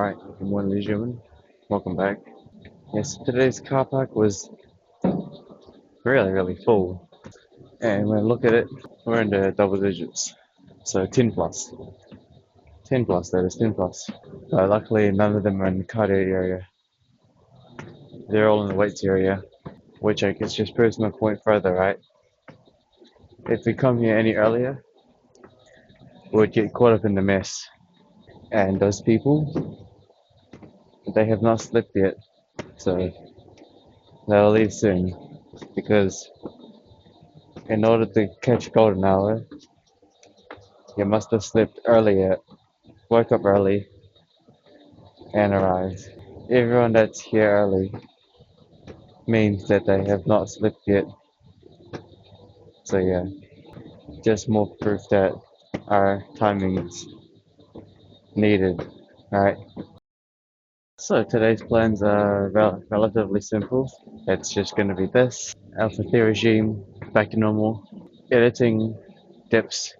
Alright, good morning, ladies and gentlemen. Welcome back. Yes, today's car park was really full. And when I look at it, we're in the double digits. So 10 plus. 10 plus, that is 10 plus. But luckily, none of them are in the cardio area. They're all in the weights area, which I guess just proves my point further, right? If we come here any earlier, we would get caught up in the mess. And those people, they have not slept yet. So they'll leave soon. Because in order to catch golden hour, you must have slept earlier, woke up early, and arrived. Everyone that's here early means that they have not slept yet. So yeah, just more proof that our timing is needed. Alright, so today's plans are relatively simple. It's just going to be this, Alpha Theta regime, back to normal, editing, dips,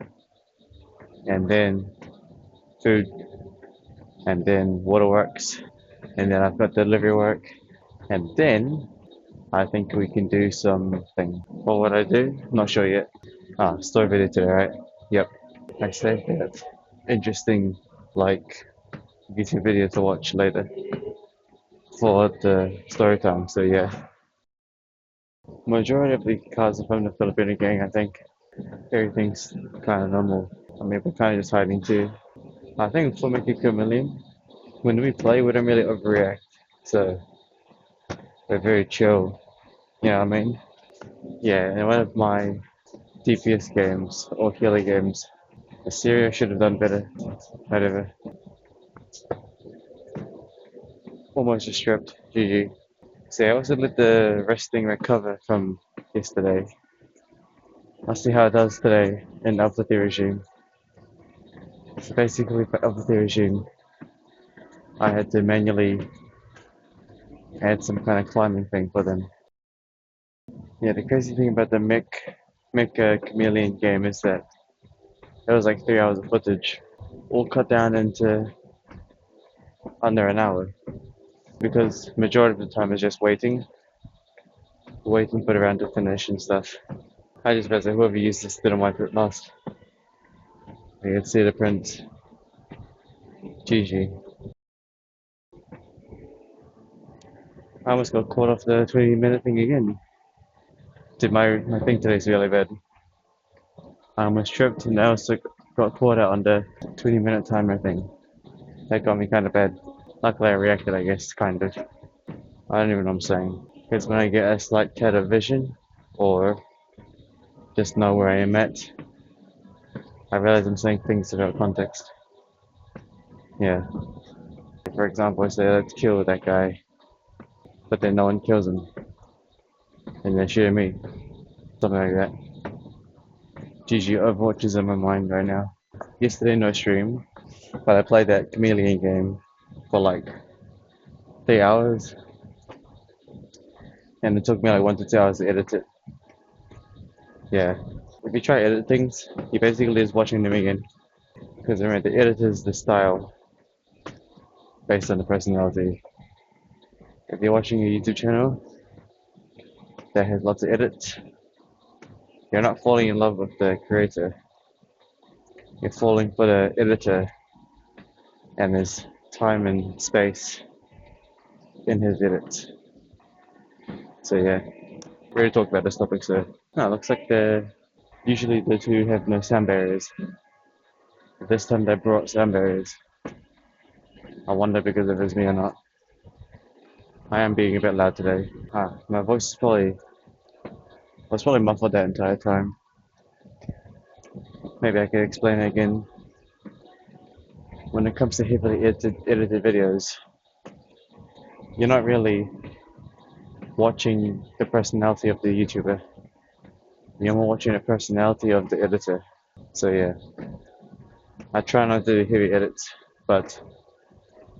and then food, and then waterworks, and then I've got delivery work, and then I think we can do something. What would I do? Not sure yet. Story video today, right? Yep. I saved that. Interesting, like, YouTube video to watch later for the story time. So yeah, majority of the cars are from the Filipino gang. I think everything's kind of normal. I mean, we're kind of just hiding too. I think for Mickey Chameleon, when we play, we don't really overreact. So we're very chill. You know what I mean? Yeah, in one of my DPS games or killer games, Assyria should have done better. Whatever. Almost just stripped. GG. So I also let the resting recover from yesterday. I'll see how it does today in Alpha Theta regime. So basically for Alpha Theta regime, I had to manually add some kind of climbing thing for them. Yeah, the crazy thing about the Mech Chameleon game is that it was like 3 hours of footage, all cut down into under an hour. Because majority of the time is just waiting for the round to finish and stuff. I just realized that whoever used this didn't wipe it last. You can see the print. GG. I almost got caught off the 20-minute thing again. Did my thing today's really bad. I almost tripped and I also got caught out on the 20-minute timer thing. That got me kind of bad. Luckily I reacted, I guess, kind of. I don't even know what I'm saying. Because when I get a slight tad of vision, or just know where I am at, I realize I'm saying things without context. Yeah. For example, I say, let's kill that guy, but then no one kills him, and they shoot me. Something like that. GG, Overwatch is in my mind right now. Yesterday, no stream, but I played that Chameleon game for like 3 hours, and it took me like 1 to 2 hours to edit it. Yeah. If you try edit things, you're basically just watching them again. Because remember, the edit is the style based on the personality. If you're watching a YouTube channel that has lots of edits, you're not falling in love with the creator. You're falling for the editor and his time and space in his edits. So yeah, we already talked about this topic, so no, it looks like usually the two have no sound barriers. But this time they brought sound barriers. I wonder because if it's me or not. I am being a bit loud today. My voice is probably was probably muffled that entire time. Maybe I could explain it again. When it comes to heavily edited videos, you're not really watching the personality of the YouTuber. You're more watching the personality of the editor. So yeah, I try not to do heavy edits, but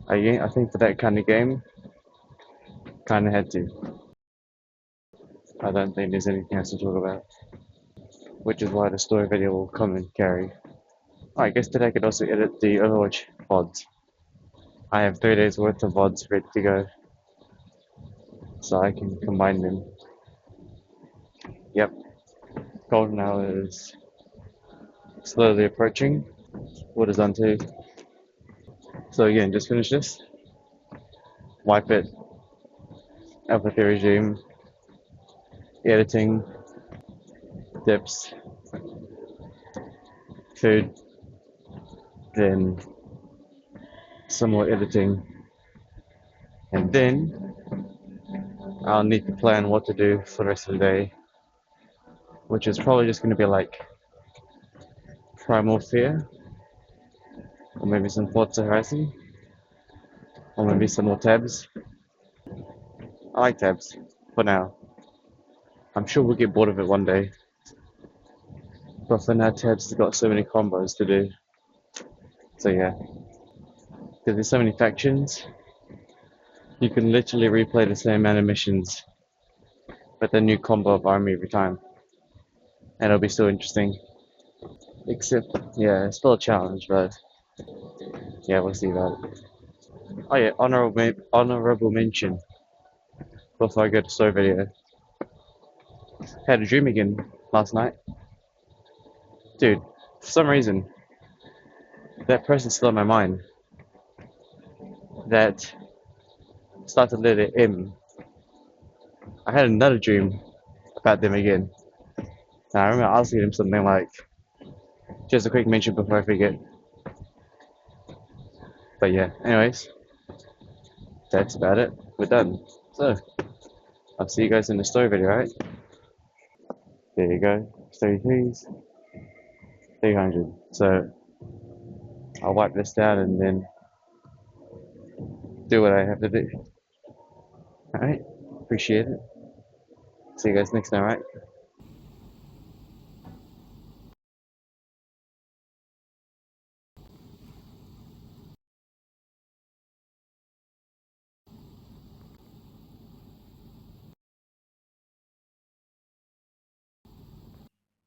I think for that kind of game, kind of had to. I don't think there's anything else to talk about, which is why the story video will come and carry. Oh, I guess today I could also edit the Overwatch VODs. I have 3 days worth of VODs ready to go, so I can combine them. Yep, golden hour is slowly approaching. What is on to? So again, just finish this, wipe it, upload the regime, editing, dips, food, then some more editing, and then I'll need to plan what to do for the rest of the day, which is probably just going to be like Primal Fear, or maybe some Forza Horizon, or maybe some more tabs. I like tabs for now. I'm sure we'll get bored of it one day, but for now, tabs has got so many combos to do. So yeah, because there's so many factions, you can literally replay the same amount of missions with a new combo of army every time, and it'll be still interesting. Except, yeah, it's still a challenge, but yeah, we'll see about it. Oh yeah, honorable mention before I go to story video. Had a dream again last night. Dude, for some reason, that person's still in my mind. That started letter M. I had another dream about them again. Now I remember asking him something like, just a quick mention before I forget. But yeah, anyways, that's about it. We're done. So, I'll see you guys in the story video, right? There you go. 33s, 300. So, I'll wipe this down and then do what I have to do. Alright? Appreciate it. See you guys next time, right?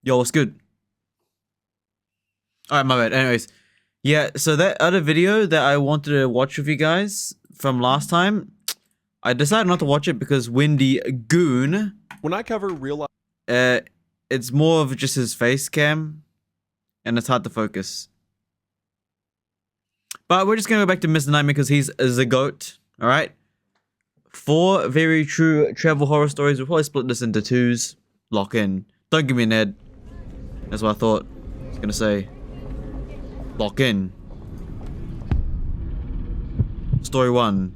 Yo, what's good? Alright, my bad. Anyways, yeah, so that other video that I wanted to watch with you guys from last time, I decided not to watch it because Windy Goon, When I cover real life, it's more of just his face cam, and it's hard to focus. But we're just gonna go back to Mr. Nightmare because he's the GOAT, alright? 4 very true travel horror stories. We'll probably split this into 2s. Lock in. Don't give me an ad. That's what I thought I was gonna say. Lock in. Story 1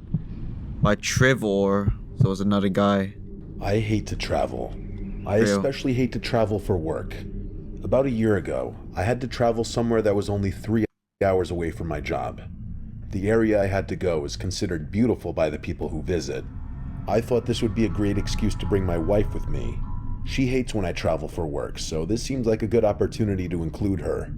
by Trevor. So it was another guy. I hate to travel. I Real. especially hate to travel for work. About a year ago, I had to travel somewhere that was only 3 hours away from my job. The area I had to go is considered beautiful by the people who visit. I thought this would be a great excuse to bring my wife with me. She hates when I travel for work, so this seemed like a good opportunity to include her.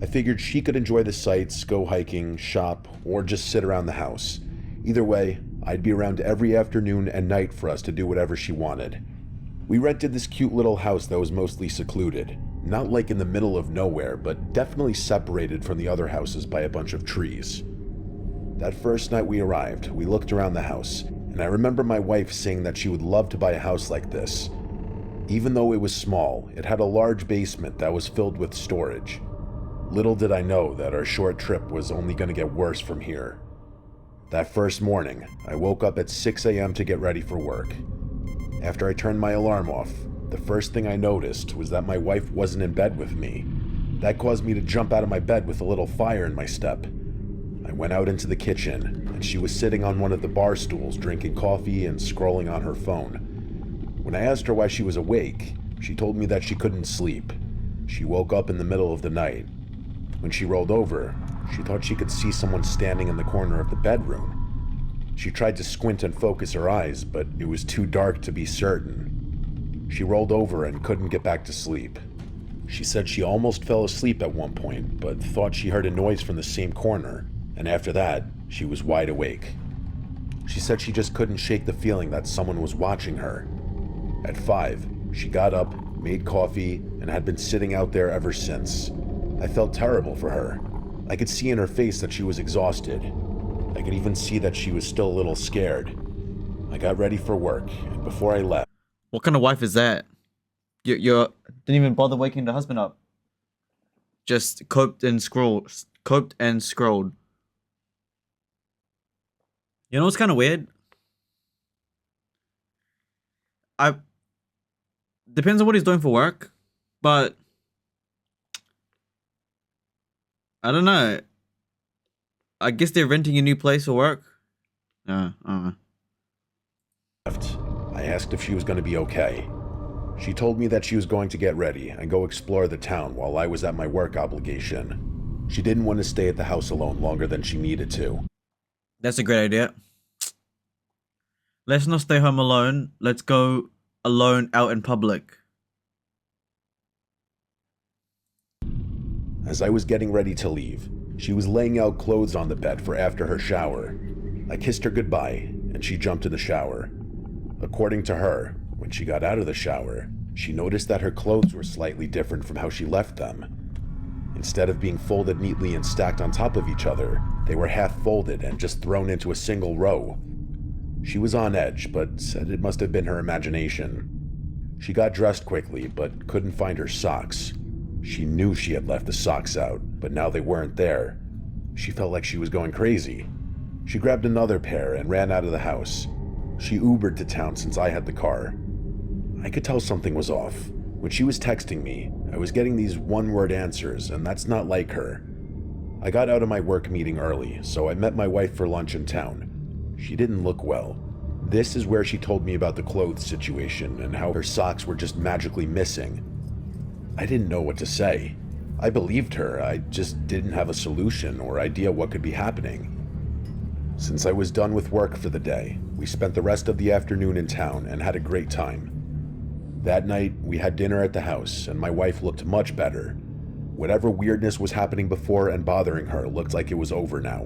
I figured she could enjoy the sights, go hiking, shop, or just sit around the house. Either way, I'd be around every afternoon and night for us to do whatever she wanted. We rented this cute little house that was mostly secluded. Not like in the middle of nowhere, but definitely separated from the other houses by a bunch of trees. That first night we arrived, we looked around the house, and I remember my wife saying that she would love to buy a house like this. Even though it was small, it had a large basement that was filled with storage. Little did I know that our short trip was only going to get worse from here. That first morning, I woke up at 6 a.m. to get ready for work. After I turned my alarm off, the first thing I noticed was that my wife wasn't in bed with me. That caused me to jump out of my bed with a little fire in my step. I went out into the kitchen, and she was sitting on one of the bar stools drinking coffee and scrolling on her phone. When I asked her why she was awake, she told me that she couldn't sleep. She woke up in the middle of the night. When she rolled over, she thought she could see someone standing in the corner of the bedroom. She tried to squint and focus her eyes, but it was too dark to be certain. She rolled over and couldn't get back to sleep. She said she almost fell asleep at one point, but thought she heard a noise from the same corner, and after that, she was wide awake. She said she just couldn't shake the feeling that someone was watching her. At 5, she got up, made coffee, and had been sitting out there ever since. I felt terrible for her. I could see in her face that she was exhausted. I could even see that she was still a little scared. I got ready for work, and before I left, What kind of wife is that? You didn't even bother waking the husband up. Just coped and scrolled. Coped and scrolled. You know what's kind of weird? Depends on what he's doing for work, but I don't know. I guess they're renting a new place for work. I don't know. I asked if she was going to be okay. She told me that she was going to get ready and go explore the town while I was at my work obligation. She didn't want to stay at the house alone longer than she needed to. That's a great idea. Let's not stay home alone. Let's go alone out in public. As I was getting ready to leave, she was laying out clothes on the bed for after her shower. I kissed her goodbye, and she jumped in the shower. According to her, when she got out of the shower, she noticed that her clothes were slightly different from how she left them. Instead of being folded neatly and stacked on top of each other, they were half folded and just thrown into a single row. She was on edge, but said it must have been her imagination. She got dressed quickly, but couldn't find her socks. She knew she had left the socks out, but now they weren't there. She felt like she was going crazy. She grabbed another pair and ran out of the house. She Ubered to town since I had the car. I could tell something was off. When she was texting me, I was getting these one-word answers, and that's not like her. I got out of my work meeting early, so I met my wife for lunch in town. She didn't look well. This is where she told me about the clothes situation and how her socks were just magically missing. I didn't know what to say. I believed her, I just didn't have a solution or idea what could be happening. Since I was done with work for the day, we spent the rest of the afternoon in town and had a great time. That night, we had dinner at the house, and my wife looked much better. Whatever weirdness was happening before and bothering her looked like it was over now.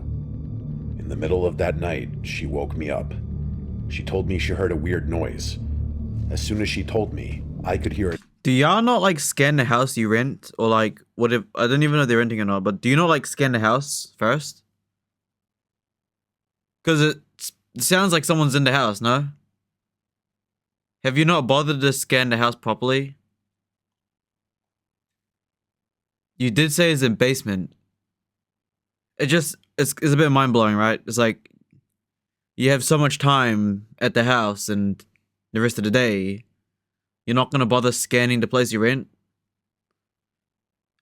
In the middle of that night, she woke me up. She told me she heard a weird noise. As soon as she told me, I could hear it. Do y'all not like scan the house you rent? Or like, what if, I don't even know if they're renting or not, but do you not like scan the house first? Because it sounds like someone's in the house, no? Have you not bothered to scan the house properly? You did say it's in basement. It's a bit mind-blowing, right? It's like, you have so much time at the house and the rest of the day, you're not gonna bother scanning the place you rent?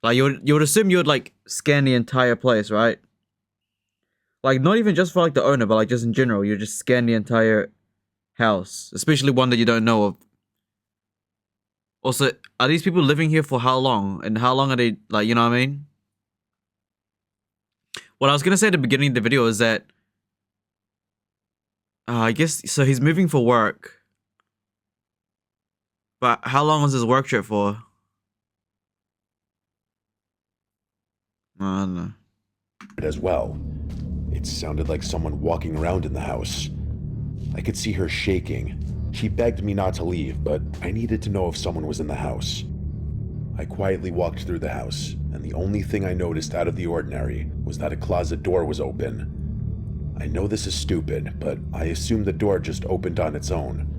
Like, you would assume you would, like, scan the entire place, right? Like, not even just for, like, the owner, but, like, just in general, you just scan the entire house, especially one that you don't know of. Also, are these people living here for how long? And how long are they, like, you know what I mean? What I was gonna say at the beginning of the video is that I guess, so he's moving for work. But how long was his work trip for? I don't know. As well. It sounded like someone walking around in the house. I could see her shaking. She begged me not to leave, but I needed to know if someone was in the house. I quietly walked through the house, and the only thing I noticed out of the ordinary was that a closet door was open. I know this is stupid, but I assumed the door just opened on its own.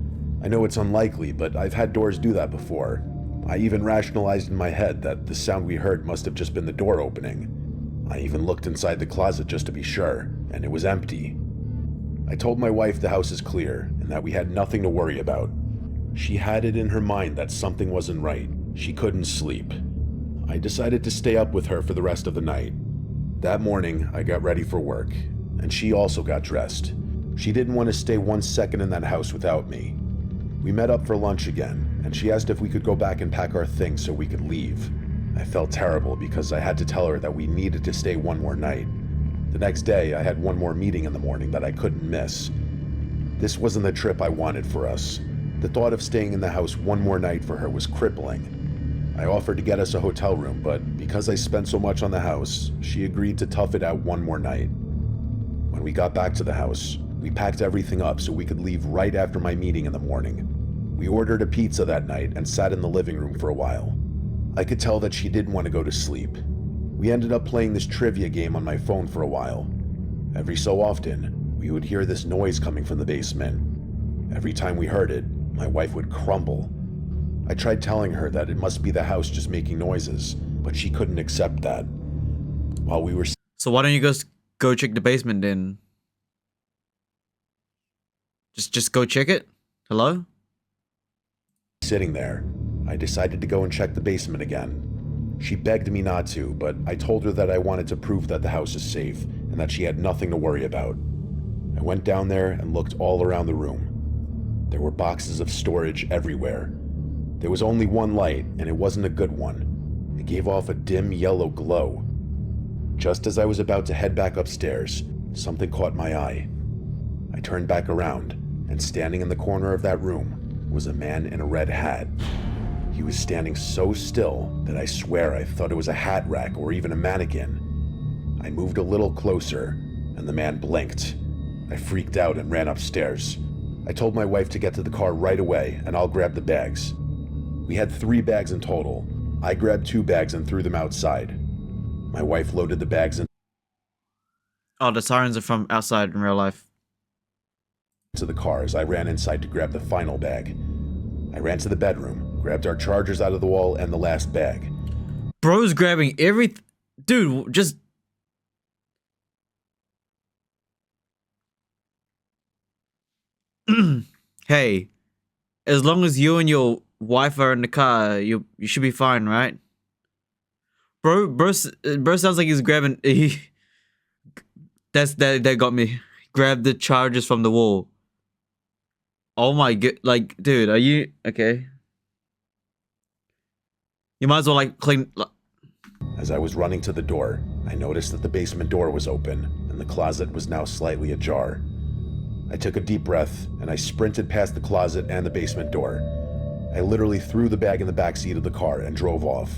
I know it's unlikely, but I've had doors do that before. I even rationalized in my head that the sound we heard must have just been the door opening. I even looked inside the closet just to be sure, and it was empty. I told my wife the house is clear, and that we had nothing to worry about. She had it in her mind that something wasn't right. She couldn't sleep. I decided to stay up with her for the rest of the night. That morning, I got ready for work, and she also got dressed. She didn't want to stay 1 second in that house without me. We met up for lunch again, and she asked if we could go back and pack our things so we could leave. I felt terrible because I had to tell her that we needed to stay one more night. The next day, I had one more meeting in the morning that I couldn't miss. This wasn't the trip I wanted for us. The thought of staying in the house one more night for her was crippling. I offered to get us a hotel room, but because I spent so much on the house, she agreed to tough it out one more night. When we got back to the house, we packed everything up so we could leave right after my meeting in the morning. We ordered a pizza that night and sat in the living room for a while. I could tell that she didn't want to go to sleep. We ended up playing this trivia game on my phone for a while. Every so often, we would hear this noise coming from the basement. Every time we heard it, my wife would crumble. I tried telling her that it must be the house just making noises, but she couldn't accept that. While we were So why don't you guys go check the basement then? Just go check it? Hello? sitting there, I decided to go and check the basement again. She begged me not to, but I told her that I wanted to prove that the house is safe and that she had nothing to worry about. I went down there and looked all around the room. There were boxes of storage everywhere. There was only one light, and it wasn't a good one. It gave off a dim yellow glow. Just as I was about to head back upstairs, something caught my eye. I turned back around, and standing in the corner of that room was a man in a red hat. He was standing so still that I swear I thought it was a hat rack or even a mannequin. I moved a little closer, and the man blinked. I freaked out and ran upstairs. I told my wife to get to the car right away, and I'll grab the bags. We had 3 bags in total. I grabbed 2 bags and threw them outside. My wife loaded the bags Oh, the sirens are from outside in real life. into the car as I ran inside to grab the final bag. I ran to the bedroom, grabbed our chargers out of the wall and the last bag. Bro's grabbing everything. Dude, just... Hey, as long as you and your wife are in the car, you should be fine, right? Bro sounds like he's grabbing... That got me. Grab the chargers from the wall. Oh my god, like, dude, are you... Okay. You might as well, like, clean... As I was running to the door, I noticed that the basement door was open, and the closet was now slightly ajar. I took a deep breath, and I sprinted past the closet and the basement door. I literally threw the bag in the back seat of the car and drove off.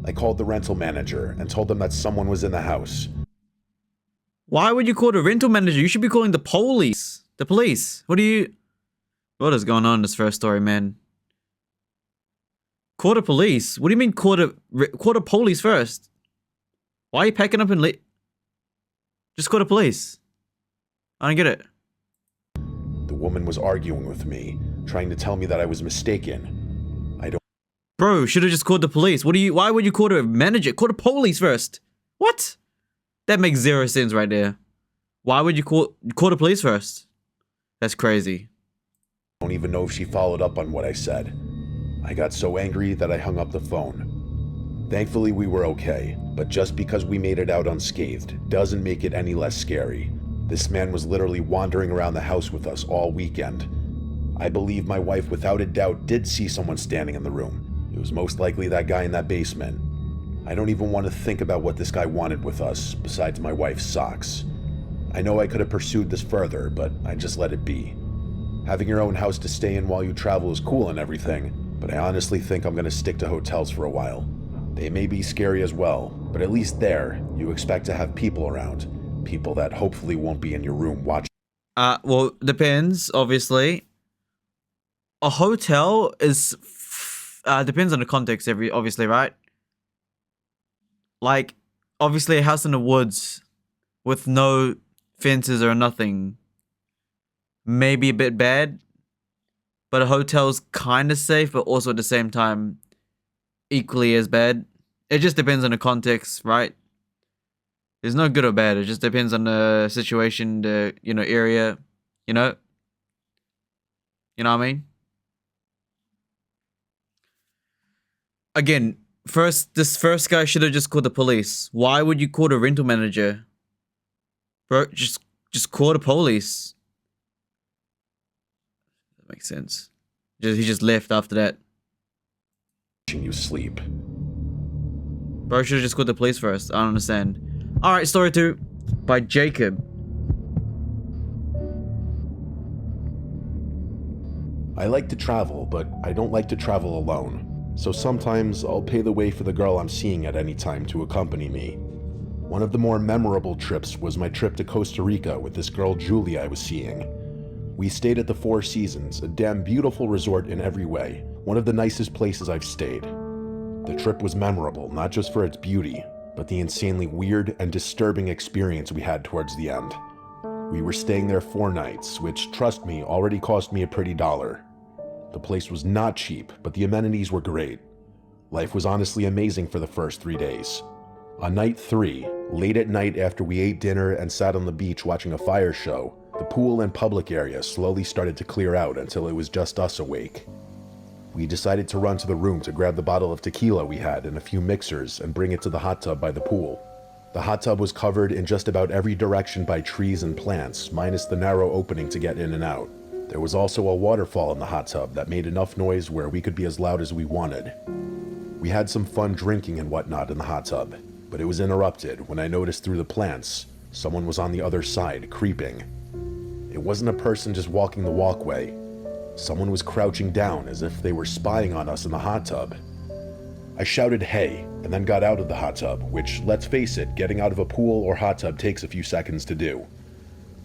I called the rental manager and told them that someone was in the house. Why would you call the rental manager? You should be calling the police. The police. What is going on in this first story, man? Call the police? What do you mean call the police first? Why are you packing up and just call the police? I don't get it. The woman was arguing with me, trying to tell me that I was mistaken. Bro, should have just called the police. Why would you call the manager? Call the police first. What? That makes 0 sense right there. Why would you call the police first? That's crazy. I don't even know if she followed up on what I said. I got so angry that I hung up the phone. Thankfully, we were okay, but just because we made it out unscathed doesn't make it any less scary. This man was literally wandering around the house with us all weekend. I believe my wife without a doubt did see someone standing in the room. It was most likely that guy in that basement. I don't even want to think about what this guy wanted with us, besides my wife's socks. I know I could have pursued this further, but I just let it be. Having your own house to stay in while you travel is cool and everything, but I honestly think I'm going to stick to hotels for a while. They may be scary as well, but at least there, you expect to have people around. People that hopefully won't be in your room watching. Well, depends, obviously. A hotel is... depends on the context, obviously, right? Like, obviously a house in the woods with no fences or nothing may be a bit bad, but a hotel's kind of safe, but also at the same time equally as bad. It just depends on the context, right? There's no good or bad. It just depends on the situation, the, area, You know what I mean? Again, this first guy should have just called the police. Why would you call the rental manager? Bro, just call the police. That makes sense. He just left after that. You sleep. Bro should have just called the police first. I don't understand. Alright, story 2 by Jacob. I like to travel, but I don't like to travel alone. So sometimes I'll pay the way for the girl I'm seeing at any time to accompany me. One of the more memorable trips was my trip to Costa Rica with this girl Julia I was seeing. We stayed at the Four Seasons, a damn beautiful resort in every way, one of the nicest places I've stayed. The trip was memorable, not just for its beauty, but the insanely weird and disturbing experience we had towards the end. We were staying there 4 nights, which, trust me, already cost me a pretty dollar. The place was not cheap, but the amenities were great. Life was honestly amazing for the first 3 days. On night 3, late at night after we ate dinner and sat on the beach watching a fire show, the pool and public area slowly started to clear out until it was just us awake. We decided to run to the room to grab the bottle of tequila we had and a few mixers and bring it to the hot tub by the pool. The hot tub was covered in just about every direction by trees and plants, minus the narrow opening to get in and out. There was also a waterfall in the hot tub that made enough noise where we could be as loud as we wanted. We had some fun drinking and whatnot in the hot tub, but it was interrupted when I noticed through the plants someone was on the other side, creeping. It wasn't a person just walking the walkway. Someone was crouching down as if they were spying on us in the hot tub. I shouted hey, and then got out of the hot tub, which, let's face it, getting out of a pool or hot tub takes a few seconds to do.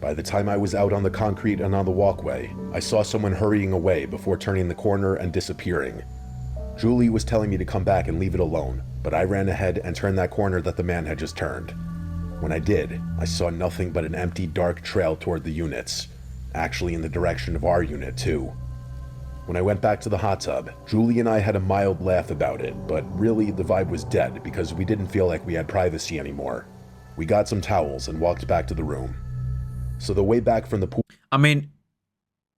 By the time I was out on the concrete and on the walkway, I saw someone hurrying away before turning the corner and disappearing. Julie was telling me to come back and leave it alone, but I ran ahead and turned that corner that the man had just turned. When I did, I saw nothing but an empty, dark trail toward the units, actually in the direction of our unit too. When I went back to the hot tub, Julie and I had a mild laugh about it, but really the vibe was dead because we didn't feel like we had privacy anymore. We got some towels and walked back to the room. So the way back from the pool... I mean,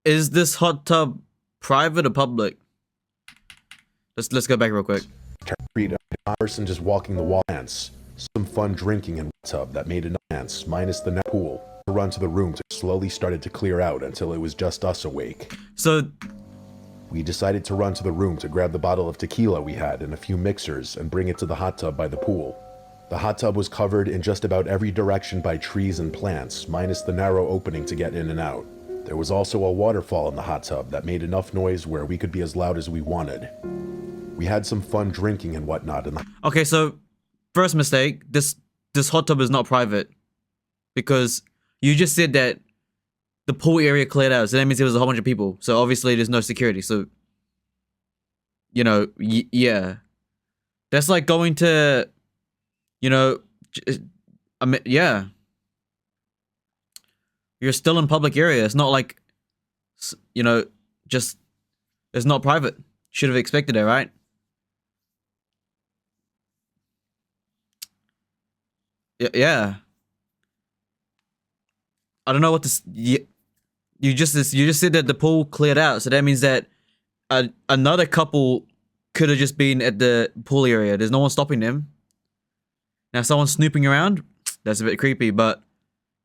is this hot tub private or public? Let's go back real quick. A person just walking the wall. Some fun drinking in the tub that made enough sense, minus the pool. To run to the room slowly started to clear out until it was just us awake. So... we decided to run to the room to grab the bottle of tequila we had and a few mixers and bring it to the hot tub by the pool. The hot tub was covered in just about every direction by trees and plants, minus the narrow opening to get in and out. There was also a waterfall in the hot tub that made enough noise where we could be as loud as we wanted. We had some fun drinking and whatnot in the... Okay, so first mistake, this hot tub is not private because you just said that the pool area cleared out, so that means there was a whole bunch of people. So obviously there's no security. So, you know, yeah, that's like going to, you know, I mean, yeah, you're still in public area. It's not like, you know, just it's not private. Should have expected it, right? Yeah. I don't know what this. You just said that the pool cleared out, so that means that another couple could have just been at the pool area. There's no one stopping them. Now, someone snooping around, that's a bit creepy, but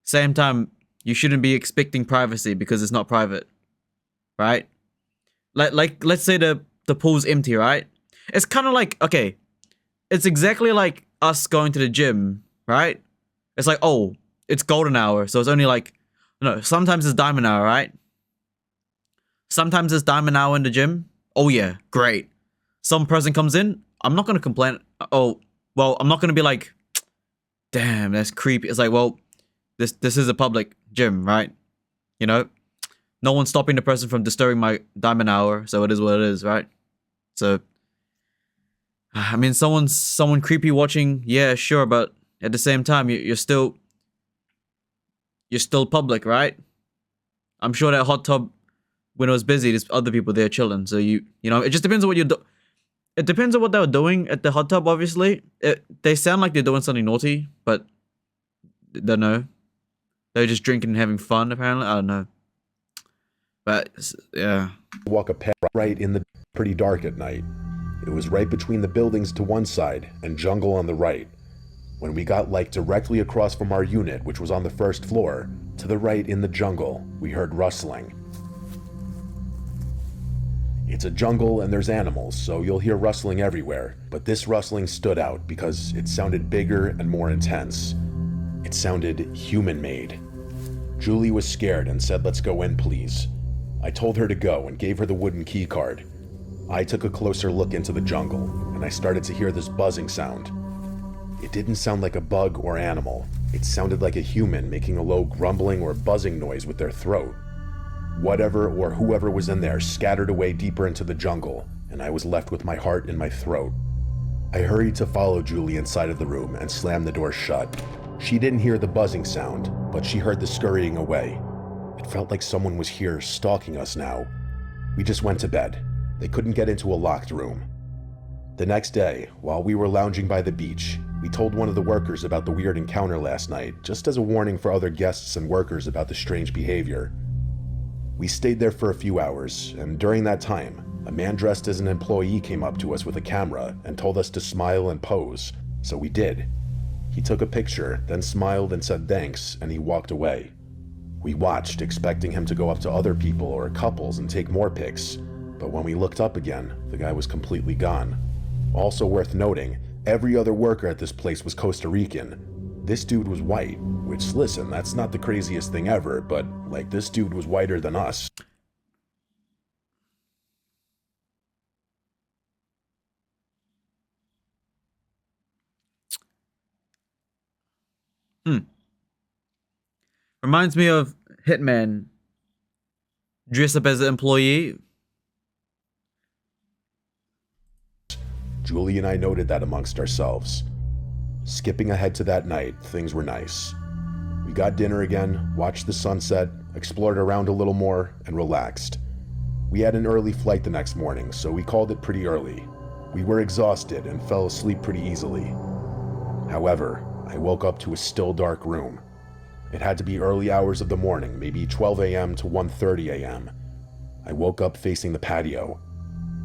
same time, you shouldn't be expecting privacy because it's not private, right? Like let's say the pool's empty, right? It's kind of like, okay, it's exactly like us going to the gym, right? It's like, oh, it's golden hour, so it's only like, no, sometimes it's diamond hour, right? Sometimes it's diamond hour in the gym. Oh yeah, great. Some person comes in, I'm not gonna complain. Oh, well, I'm not gonna be like, damn, that's creepy. It's like, well, this is a public gym, right? You know, no one's stopping the person from disturbing my diamond hour, so it is what it is, right? So, I mean, someone creepy watching, yeah, sure, but at the same time, you're still public, right? I'm sure that hot tub, when it was busy, there's other people there chilling. So you know, it just depends on what it depends on what they were doing at the hot tub. Obviously, they sound like they're doing something naughty, but don't know. They're just drinking and having fun. Apparently, I don't know. But yeah, walk a path right in the pretty dark at night. It was right between the buildings to one side and jungle on the right. When we got like directly across from our unit, which was on the first floor, to the right in the jungle, we heard rustling. It's a jungle and there's animals, so you'll hear rustling everywhere, but this rustling stood out because it sounded bigger and more intense. It sounded human-made. Julie was scared and said, "Let's go in, please." I told her to go and gave her the wooden key card. I took a closer look into the jungle, and I started to hear this buzzing sound. It didn't sound like a bug or animal. It sounded like a human making a low grumbling or buzzing noise with their throat. Whatever or whoever was in there scattered away deeper into the jungle, and I was left with my heart in my throat. I hurried to follow Julie inside of the room and slammed the door shut. She didn't hear the buzzing sound, but she heard the scurrying away. It felt like someone was here stalking us now. We just went to bed. They couldn't get into a locked room. The next day, while we were lounging by the beach, we told one of the workers about the weird encounter last night, just as a warning for other guests and workers about the strange behavior. We stayed there for a few hours, and during that time, a man dressed as an employee came up to us with a camera and told us to smile and pose, so we did. He took a picture, then smiled and said thanks, and he walked away. We watched, expecting him to go up to other people or couples and take more pics, but when we looked up again, the guy was completely gone. Also worth noting, every other worker at this place was Costa Rican. This dude was white, which, listen, that's not the craziest thing ever, but, like, this dude was whiter than us. Reminds me of Hitman. Dress up as an employee. Julie and I noted that amongst ourselves. Skipping ahead to that night, things were nice. We got dinner again, watched the sunset, explored around a little more, and relaxed. We had an early flight the next morning, so we called it pretty early. We were exhausted and fell asleep pretty easily. However, I woke up to a still dark room. It had to be early hours of the morning, maybe 12 a.m. to 1:30 a.m. I woke up facing the patio.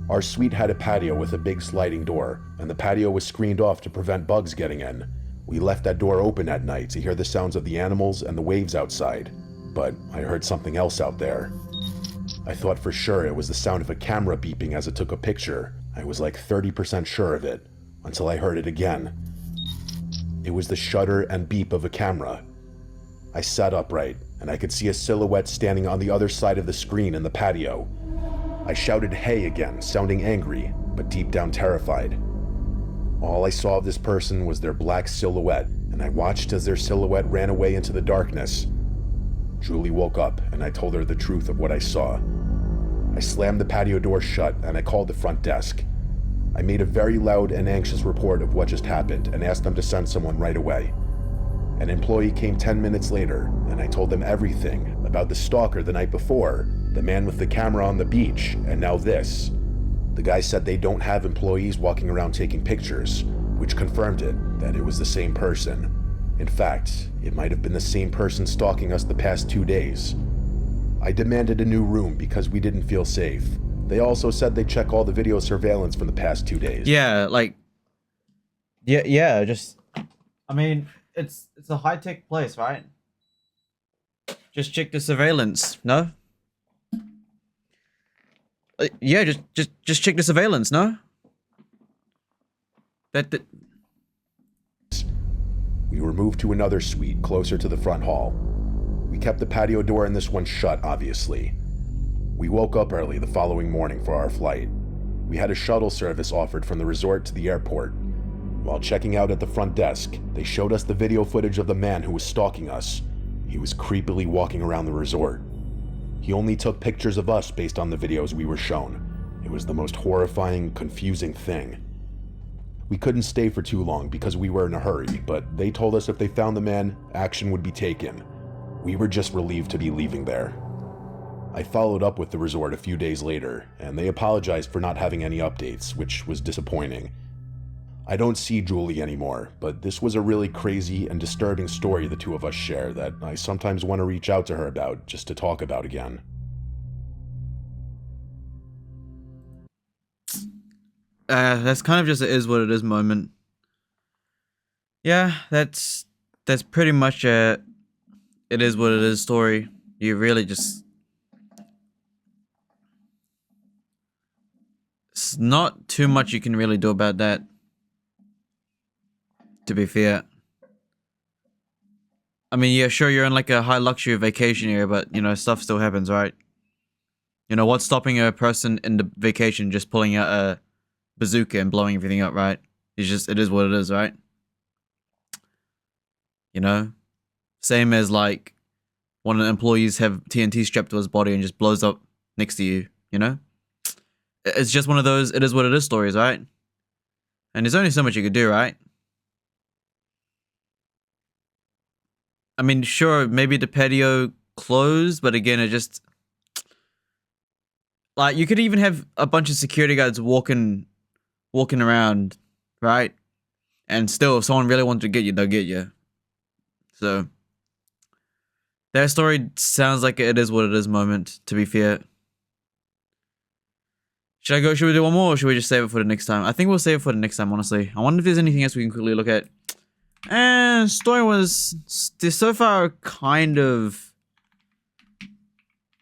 Our suite had a patio with a big sliding door, and the patio was screened off to prevent bugs getting in. We left that door open at night to hear the sounds of the animals and the waves outside, but I heard something else out there. I thought for sure it was the sound of a camera beeping as it took a picture. I was like 30% sure of it, until I heard it again. It was the shutter and beep of a camera. I sat upright, and I could see a silhouette standing on the other side of the screen in the patio. I shouted "hey" again, sounding angry, but deep down terrified. All I saw of this person was their black silhouette, and I watched as their silhouette ran away into the darkness. Julie woke up, and I told her the truth of what I saw. I slammed the patio door shut, and I called the front desk. I made a very loud and anxious report of what just happened and asked them to send someone right away. An employee came 10 minutes later, and I told them everything about the stalker the night before, the man with the camera on the beach, and now this. The guy said they don't have employees walking around taking pictures, which confirmed that it was the same person. In fact, it might have been the same person stalking us the past 2 days. I demanded a new room because we didn't feel safe. They also said they'd check all the video surveillance from the past 2 days. Yeah, like... Yeah, just... I mean, it's a high-tech place, right? Just check the surveillance, no? Yeah, just check the surveillance, no? That... We were moved to another suite closer to the front hall. We kept the patio door in this one shut, obviously. We woke up early the following morning for our flight. We had a shuttle service offered from the resort to the airport. While checking out at the front desk, they showed us the video footage of the man who was stalking us. He was creepily walking around the resort. He only took pictures of us based on the videos we were shown. It was the most horrifying, confusing thing. We couldn't stay for too long because we were in a hurry, but they told us if they found the man, action would be taken. We were just relieved to be leaving there. I followed up with the resort a few days later, and they apologized for not having any updates, which was disappointing. I don't see Julie anymore, but this was a really crazy and disturbing story the two of us share that I sometimes want to reach out to her about just to talk about again. That's kind of just a is what it is moment. Yeah, that's pretty much a it is what it is story. You really just... It's not too much you can really do about that, to be fair. I mean, yeah, sure, you're in like a high luxury vacation area, but, you know, stuff still happens, right? You know, what's stopping a person in the vacation just pulling out a bazooka and blowing everything up, right? It's just, it is what it is, right? You know? Same as, like, one of the employees have TNT strapped to his body and just blows up next to you, you know? It's just one of those it is what it is stories, right? And there's only so much you could do, right? I mean, sure, maybe the patio closed, but again, it just... Like, you could even have a bunch of security guards walking around, right? And still, if someone really wanted to get you, they'll get you. So, that story sounds like it is what it is moment, to be fair. Should we do one more, or should we just save it for the next time? I think we'll save it for the next time, honestly. I wonder if there's anything else we can quickly look at. And story was... They're so far kind of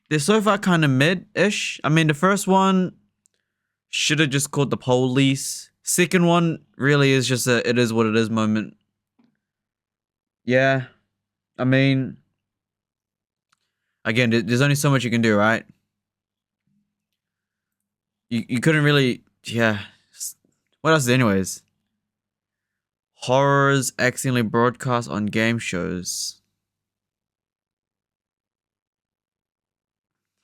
mid-ish. I mean, the first one should have just called the police. Second one really is just a it is what it is moment. Yeah. I mean... Again, there's only so much you can do, right? You couldn't really... Yeah. What else anyways? Horrors accidentally broadcast on game shows.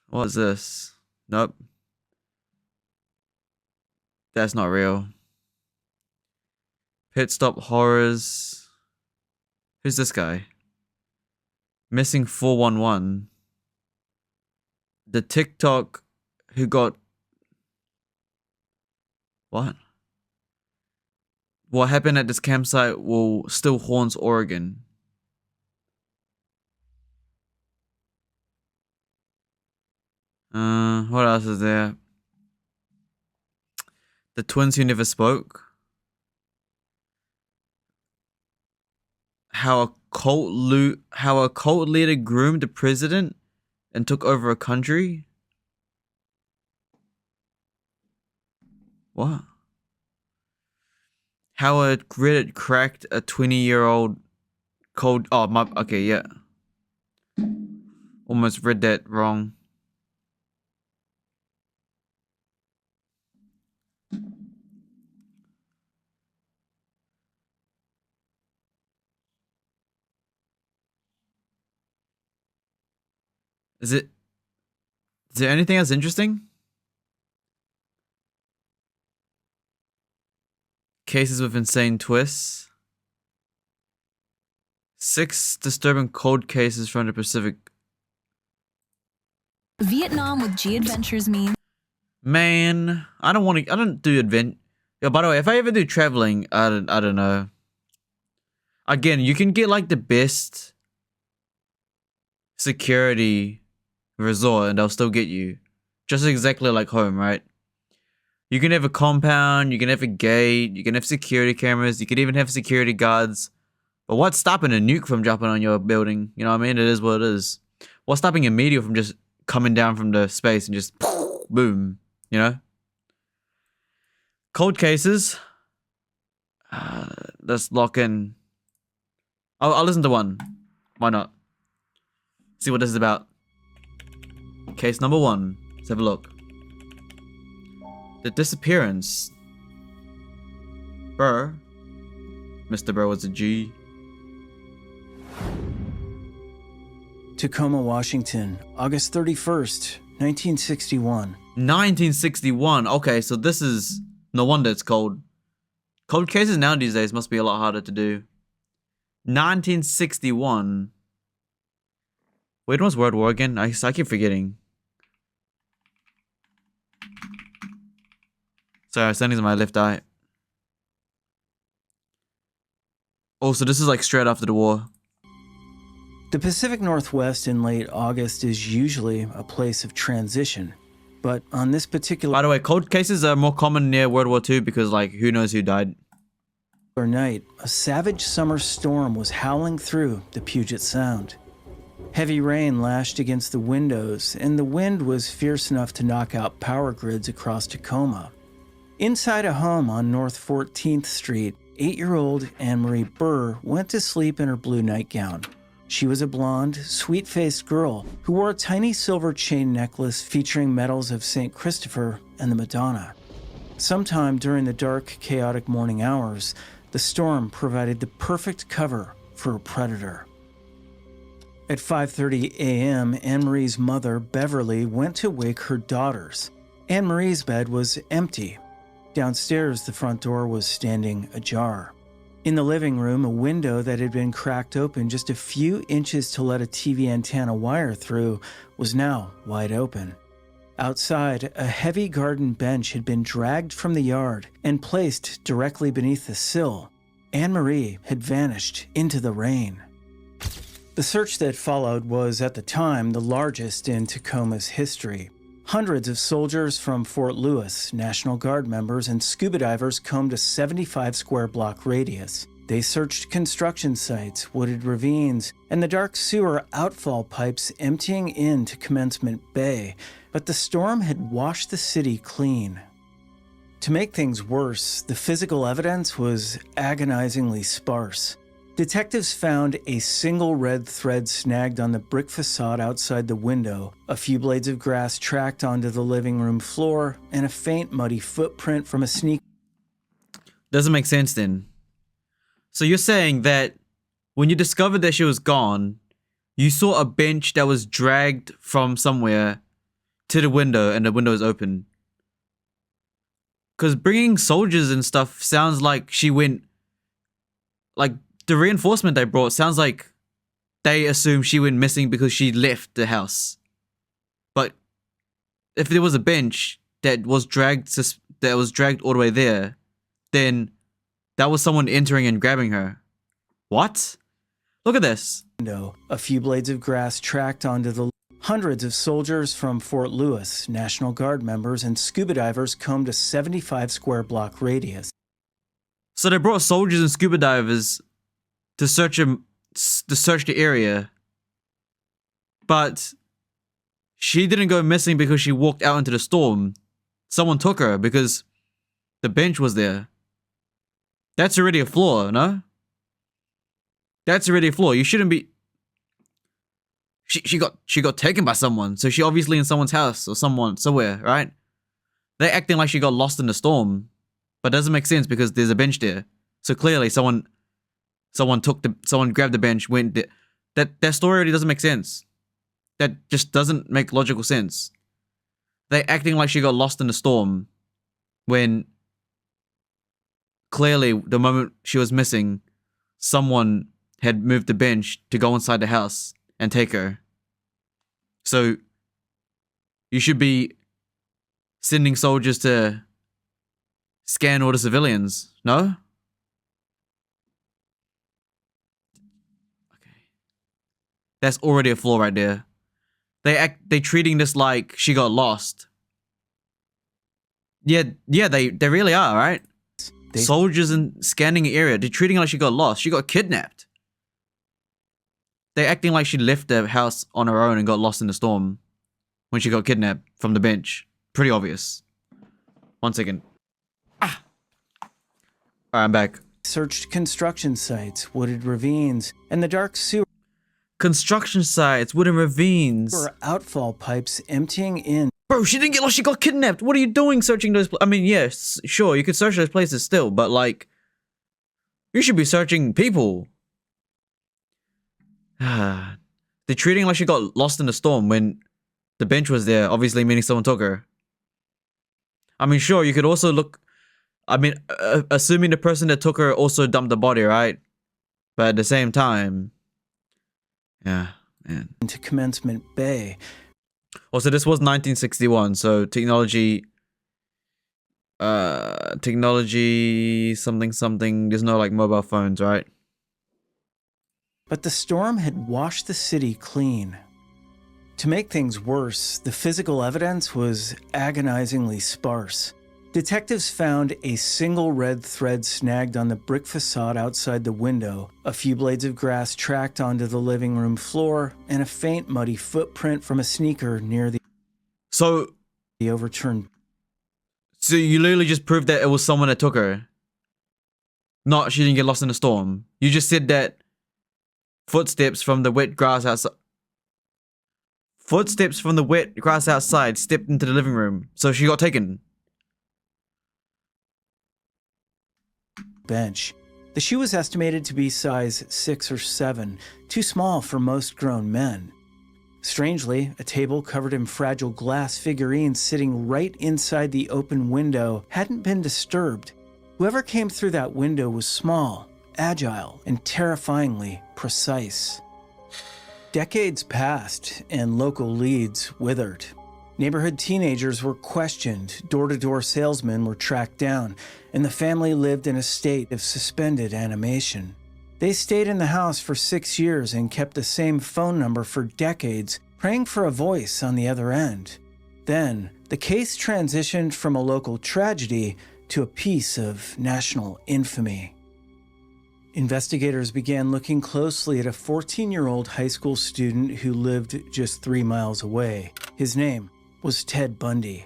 What is this? Nope. That's not real. Pit stop horrors. Who's this guy? Missing 411. The TikTok who got... What? What happened at this campsite will still haunts Oregon. What else is there? The twins who never spoke. How a cult leader groomed the president and took over a country. What? How a Reddit cracked a 20-year-old cold... Oh, my... Okay, yeah. Almost read that wrong. Is there anything else interesting? Cases with insane twists. 6 disturbing cold cases from the Pacific. Vietnam with G Adventures means... Man, I don't do advent. Yo, by the way, if I ever do traveling, I don't know. Again, you can get like the best security resort and they'll still get you. Just exactly like home, right? You can have a compound, you can have a gate, you can have security cameras, you can even have security guards. But what's stopping a nuke from dropping on your building? You know what I mean? It is what it is. What's stopping a meteor from just coming down from the space and just boom, you know? Cold cases. Let's lock in. I'll listen to one. Why not? See what this is about. Case number 1. Let's have a look. The disappearance. Burr. Mr. Burr was a G. Tacoma, Washington, August 31st, 1961. 1961. Okay, so this is... No wonder it's cold. Cold cases now these days must be a lot harder to do. 1961. Wait, when was World War again? I keep forgetting. Sorry, standing in my left eye. Also, this is like straight after the war. The Pacific Northwest in late August is usually a place of transition, but on this particular... By the way, cold cases are more common near World War II because, like, who knows who died. night, a savage summer storm was howling through the Puget Sound. Heavy rain lashed against the windows, and the wind was fierce enough to knock out power grids across Tacoma. Inside a home on North 14th Street, 8-year-old Anne-Marie Burr went to sleep in her blue nightgown. She was a blonde, sweet-faced girl who wore a tiny silver chain necklace featuring medals of St. Christopher and the Madonna. Sometime during the dark, chaotic morning hours, the storm provided the perfect cover for a predator. At 5:30 a.m., Anne-Marie's mother, Beverly, went to wake her daughters. Anne-Marie's bed was empty. Downstairs, the front door was standing ajar. In the living room, a window that had been cracked open just a few inches to let a TV antenna wire through was now wide open. Outside, a heavy garden bench had been dragged from the yard and placed directly beneath the sill. Anne-Marie had vanished into the rain. The search that followed was, at the time, the largest in Tacoma's history. Hundreds of soldiers from Fort Lewis, National Guard members, and scuba divers combed a 75-square-block radius. They searched construction sites, wooded ravines, and the dark sewer outfall pipes emptying into Commencement Bay, but the storm had washed the city clean. To make things worse, the physical evidence was agonizingly sparse. Detectives found a single red thread snagged on the brick facade outside the window, a few blades of grass tracked onto the living room floor, and a faint muddy footprint from a sneaker. Doesn't make sense then. So you're saying that when you discovered that she was gone, you saw a bench that was dragged from somewhere to the window and the window is open. Because bringing soldiers and stuff sounds like she went, like, the reinforcement they brought sounds like they assume she went missing because she left the house. But if there was a bench that was dragged all the way there, then that was someone entering and grabbing her. What? Look at this. A few blades of grass tracked onto the... Hundreds of soldiers from Fort Lewis, National Guard members, and scuba divers combed a 75-square-block radius. So they brought soldiers and scuba divers to search the area, but she didn't go missing because she walked out into the storm. Someone took her because the bench was there. That's already a flaw, no? That's already a flaw. You shouldn't be... She got taken by someone, so she obviously in someone's house or somewhere, right? They're acting like she got lost in the storm, but it doesn't make sense because there's a bench there. So clearly someone grabbed the bench, went there. That story already doesn't make sense. That just doesn't make logical sense. They're acting like she got lost in the storm when clearly the moment she was missing, someone had moved the bench to go inside the house and take her. So you should be sending soldiers to scan all the civilians, no? Okay. That's already a flaw right there. They treating this like she got lost. Yeah, they really are, right? Soldiers in scanning the area, they're treating her like she got lost. She got kidnapped. They're acting like she left the house on her own and got lost in the storm when she got kidnapped from the bench. Pretty obvious. 1 second. Alright, I'm back. Searched construction sites, wooded ravines, and the dark sewer. Construction sites, wooden ravines. Outfall pipes emptying in. Bro, she didn't get lost, she got kidnapped. What are you doing searching those I mean, yes, sure, you could search those places still, but like, you should be searching people. They're treating like she got lost in the storm when the bench was there, obviously meaning someone took her. I mean, sure, you could also look, I mean, assuming the person that took her also dumped the body, right? But at the same time, yeah, man. Into Commencement Bay. Also, this was 1961, so technology something, there's no like mobile phones, right? But the storm had washed the city clean. To make things worse, the physical evidence was agonizingly sparse. Detectives found a single red thread snagged on the brick facade outside the window, a few blades of grass tracked onto the living room floor, and a faint muddy footprint from a sneaker near the overturned. So you literally just proved that it was someone that took her. Not she didn't get lost in the storm. You just said that footsteps from the wet grass outside. Footsteps from the wet grass outside stepped into the living room, so she got taken. Bench. The shoe was estimated to be size 6 or 7, too small for most grown men. Strangely, a table covered in fragile glass figurines sitting right inside the open window hadn't been disturbed. Whoever came through that window was small, agile, and terrifyingly precise. Decades passed, and local leads withered. Neighborhood teenagers were questioned, door-to-door salesmen were tracked down, and the family lived in a state of suspended animation. They stayed in the house for 6 years and kept the same phone number for decades, praying for a voice on the other end. Then, the case transitioned from a local tragedy to a piece of national infamy. Investigators began looking closely at a 14-year-old high school student who lived just 3 miles away. His name was Ted Bundy.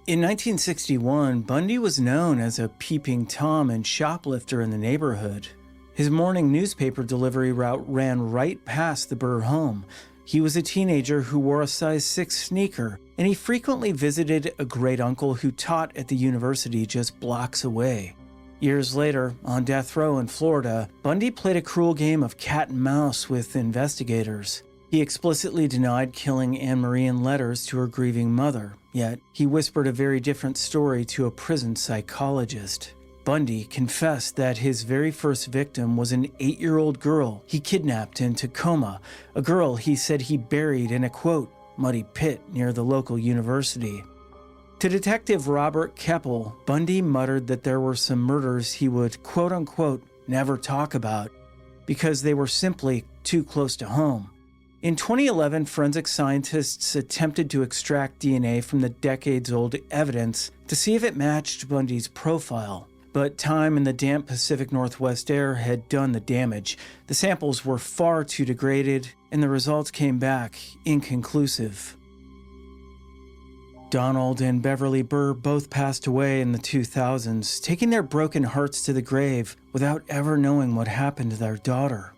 In 1961, Bundy was known as a peeping Tom and shoplifter in the neighborhood. His morning newspaper delivery route ran right past the Burr home. He was a teenager who wore a size 6 sneaker, and he frequently visited a great uncle who taught at the university just blocks away. Years later, on death row in Florida, Bundy played a cruel game of cat and mouse with investigators. He explicitly denied killing Anne Marie in letters to her grieving mother, yet he whispered a very different story to a prison psychologist. Bundy confessed that his very first victim was an 8-year-old girl he kidnapped in Tacoma, a girl he said he buried in a, quote, muddy pit near the local university. To Detective Robert Keppel, Bundy muttered that there were some murders he would, quote-unquote, never talk about because they were simply too close to home. In 2011, forensic scientists attempted to extract DNA from the decades-old evidence to see if it matched Bundy's profile. But time in the damp Pacific Northwest air had done the damage. The samples were far too degraded, and the results came back inconclusive. Donald and Beverly Burr both passed away in the 2000s, taking their broken hearts to the grave without ever knowing what happened to their daughter.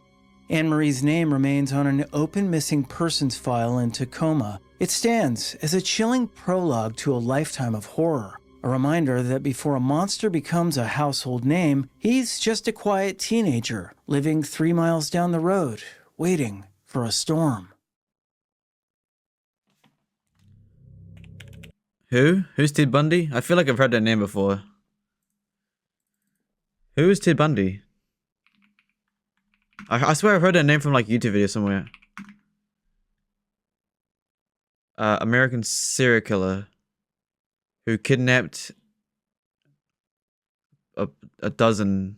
Anne Marie's name remains on an open missing persons file in Tacoma. It stands as a chilling prologue to a lifetime of horror, a reminder that before a monster becomes a household name, he's just a quiet teenager living 3 miles down the road, waiting for a storm. Who? Who's Ted Bundy? I feel like I've heard that name before. Who is Ted Bundy? I swear I've heard that name from like YouTube video somewhere. American serial killer who kidnapped a dozen.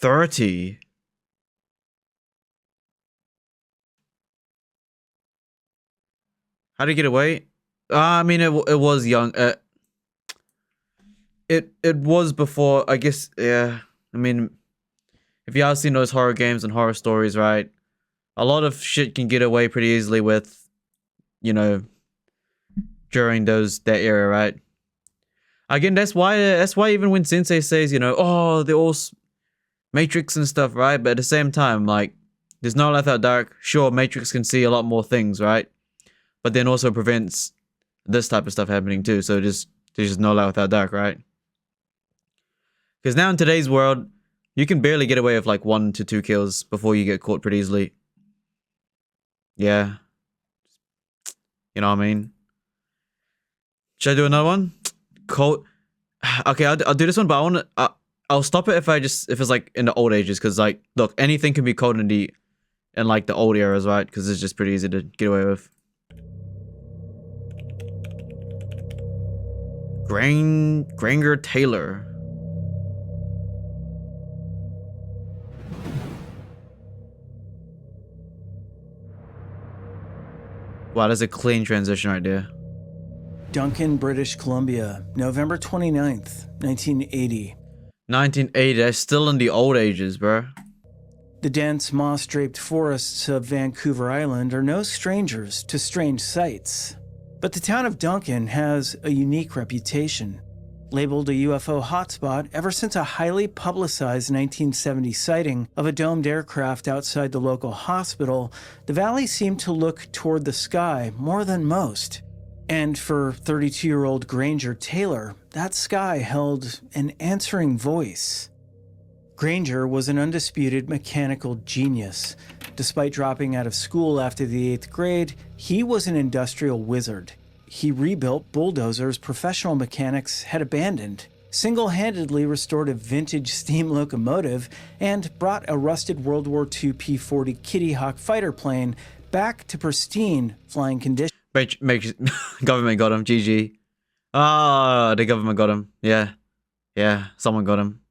$30. How did he get away? I mean, it was young. It was before, I guess. Yeah. I mean, if you have seen those horror games and horror stories, right? A lot of shit can get away pretty easily with, you know, during that era, right? Again, that's why even when Sensei says, you know, oh, they're all Matrix and stuff, right? But at the same time, like, there's no light without dark. Sure, Matrix can see a lot more things, right? But then also prevents this type of stuff happening too. So there's just no light without dark, right? Because now in today's world, you can barely get away with like 1 to 2 kills before you get caught pretty easily. Yeah. You know what I mean? Should I do another one? Cold. Okay, I'll do this one, but I'll stop it if it's like in the old ages, because like, look, anything can be cold in like the old eras, right? Because it's just pretty easy to get away with. Granger Taylor. Wow, that's a clean transition right there. Duncan, British Columbia, November 29th, 1980. 1980, that's still in the old ages, bro. The dense moss-draped forests of Vancouver Island are no strangers to strange sights. But the town of Duncan has a unique reputation. Labeled a UFO hotspot ever since a highly publicized 1970 sighting of a domed aircraft outside the local hospital, the valley seemed to look toward the sky more than most. And for 32-year-old Granger Taylor, that sky held an answering voice. Granger was an undisputed mechanical genius. Despite dropping out of school after the 8th grade, he was an industrial wizard. He rebuilt bulldozers professional mechanics had abandoned, single-handedly restored a vintage steam locomotive, and brought a rusted World War II P-40 Kitty Hawk fighter plane back to pristine flying condition. Government got him. GG. Ah, the government got him. Yeah, someone got him.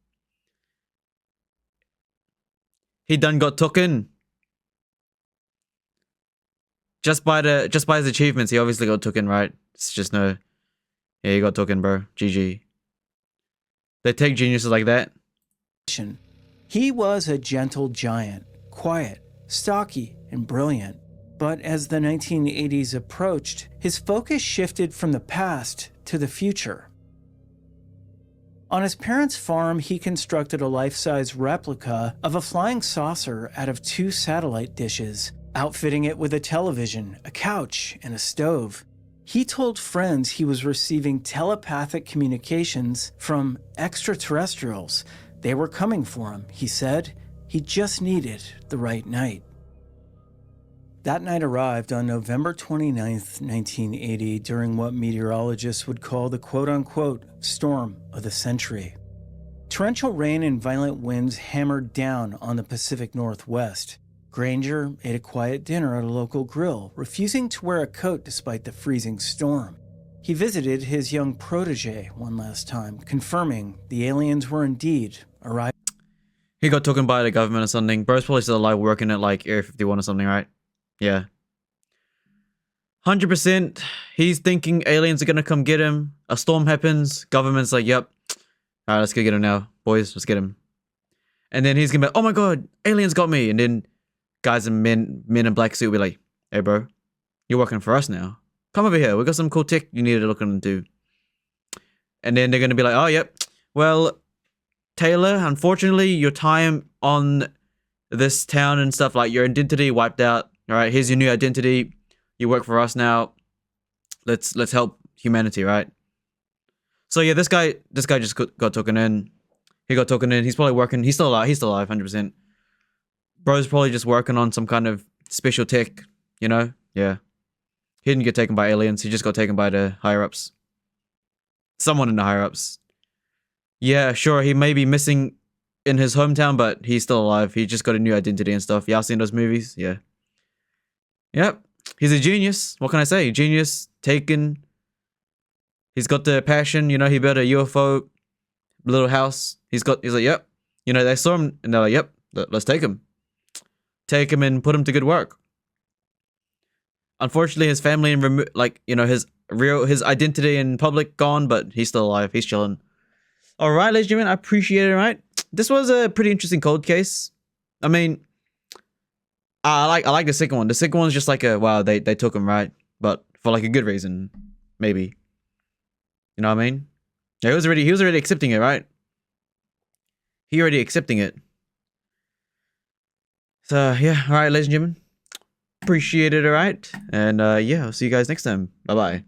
He done got taken. Just by his achievements, he obviously got taken, right? It's just no. Yeah, he got taken, bro. GG. They take geniuses like that. He was a gentle giant, quiet, stocky, and brilliant. But as the 1980s approached, his focus shifted from the past to the future. On his parents' farm, he constructed a life-size replica of a flying saucer out of 2 satellite dishes, outfitting it with a television, a couch, and a stove. He told friends he was receiving telepathic communications from extraterrestrials. They were coming for him, he said. He just needed the right night. That night arrived on November 29th, 1980, during what meteorologists would call the quote-unquote storm of the century. Torrential rain and violent winds hammered down on the Pacific Northwest. Granger ate a quiet dinner at a local grill, refusing to wear a coat despite the freezing storm. He visited his young protege one last time, confirming the aliens were indeed arriving. He got taken by the government or something. Bro's probably still alive working at like Area 51 or something, right? Yeah. 100%. He's thinking aliens are gonna come get him. A storm happens. Government's like, yep. Alright, let's go get him now. Boys, let's get him. And then he's gonna be like, oh my god, aliens got me. And then guys and men in black suit will be like, hey bro, you're working for us now. Come over here. We got some cool tech you need to look into. And then they're gonna be like, oh yep. Well, Taylor, unfortunately, your time on this town and stuff, like your identity wiped out. All right, here's your new identity. You work for us now. Let's help humanity, right? So yeah, this guy just got taken in. He got taken in. He's probably working. He's still alive. 100%. Bro's probably just working on some kind of special tech, you know? Yeah. He didn't get taken by aliens. He just got taken by the higher ups. Someone in the higher ups. Yeah, sure. He may be missing in his hometown, but he's still alive. He just got a new identity and stuff. Y'all seen those movies? Yeah. Yep. He's a genius. What can I say? Genius, taken. He's got the passion. You know, he built a UFO little house. He's like, yep. You know, they saw him and they're like, yep, let's take him. Take him and put him to good work. Unfortunately, his family and his identity in public gone, but he's still alive. He's chilling. All right, ladies and gentlemen, I appreciate it. Right, this was a pretty interesting cold case. I mean, I like the second one. The second one's just like a wow, they took him, right, but for like a good reason, maybe. You know what I mean? Yeah, he was already accepting it, right? He already accepting it. So yeah, all right, ladies and gentlemen, appreciate it. All right, and yeah, I'll see you guys next time. Bye bye.